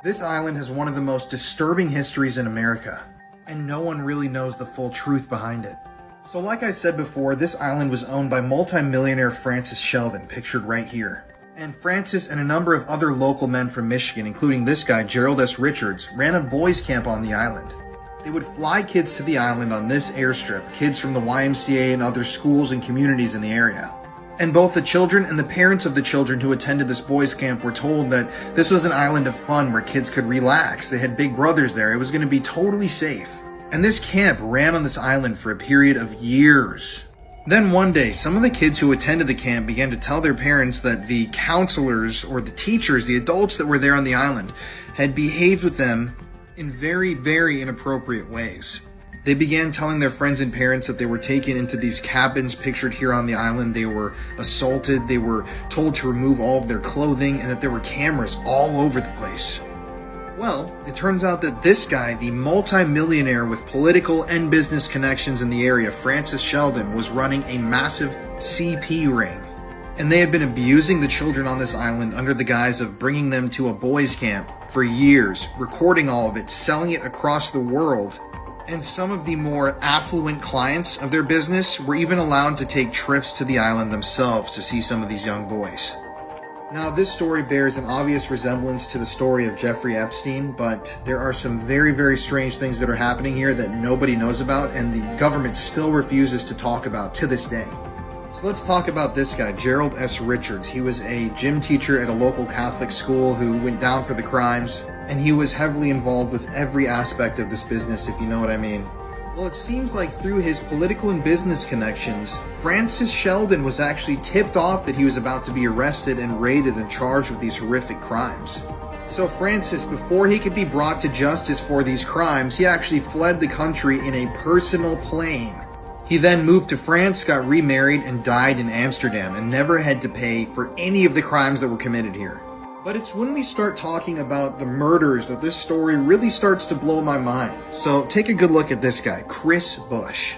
This island has one of the most disturbing histories in America, and no one really knows the full truth behind it. So like I said before, this island was owned by multi-millionaire Francis Sheldon, pictured right here. And Francis and a number of other local men from Michigan, including this guy, Gerald S. Richards, ran a boys' camp on the island. They would fly kids to the island on this airstrip, kids from the YMCA and other schools and communities in the area. And both the children and the parents of the children who attended this boys' camp were told that this was an island of fun where kids could relax. They had big brothers there. It was going to be totally safe. And this camp ran on this island for a period of years. Then one day, some of the kids who attended the camp began to tell their parents that the counselors or the teachers, the adults that were there on the island, had behaved with them in very, very inappropriate ways. They began telling their friends and parents that they were taken into these cabins pictured here on the island. They were assaulted. They were told to remove all of their clothing and that there were cameras all over the place. Well, it turns out that this guy, the multi-millionaire with political and business connections in the area, Francis Sheldon, was running a massive CP ring. And they had been abusing the children on this island under the guise of bringing them to a boys' camp for years, recording all of it, selling it across the world. And some of the more affluent clients of their business were even allowed to take trips to the island themselves to see some of these young boys. Now, this story bears an obvious resemblance to the story of Jeffrey Epstein, but there are some very, very strange things that are happening here that nobody knows about, and the government still refuses to talk about to this day. So let's talk about this guy, Gerald S. Richards. He was a gym teacher at a local Catholic school who went down for the crimes, and he was heavily involved with every aspect of this business, if you know what I mean. Well, it seems like through his political and business connections, Francis Sheldon was actually tipped off that he was about to be arrested and raided and charged with these horrific crimes. So Francis, before he could be brought to justice for these crimes, he actually fled the country in a personal plane. He then moved to France, got remarried, and died in Amsterdam, and never had to pay for any of the crimes that were committed here. But it's when we start talking about the murders that this story really starts to blow my mind. So take a good look at this guy, Chris Bush.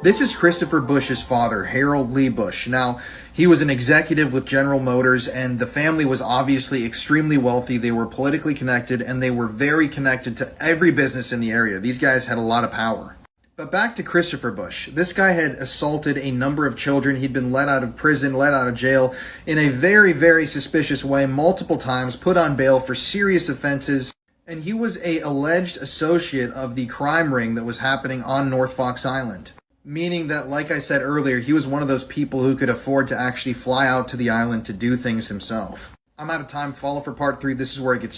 This is Christopher Bush's father, Harold Lee Bush. Now, he was an executive with General Motors, and the family was obviously extremely wealthy. They were politically connected, and they were very connected to every business in the area. These guys had a lot of power. But back to Christopher Bush. This guy had assaulted a number of children. He'd been let out of prison, let out of jail in a very, very suspicious way multiple times, put on bail for serious offenses. And he was an alleged associate of the crime ring that was happening on North Fox Island. Meaning that, like I said earlier, he was one of those people who could afford to actually fly out to the island to do things himself. I'm out of time. Follow for part 3. This is where it gets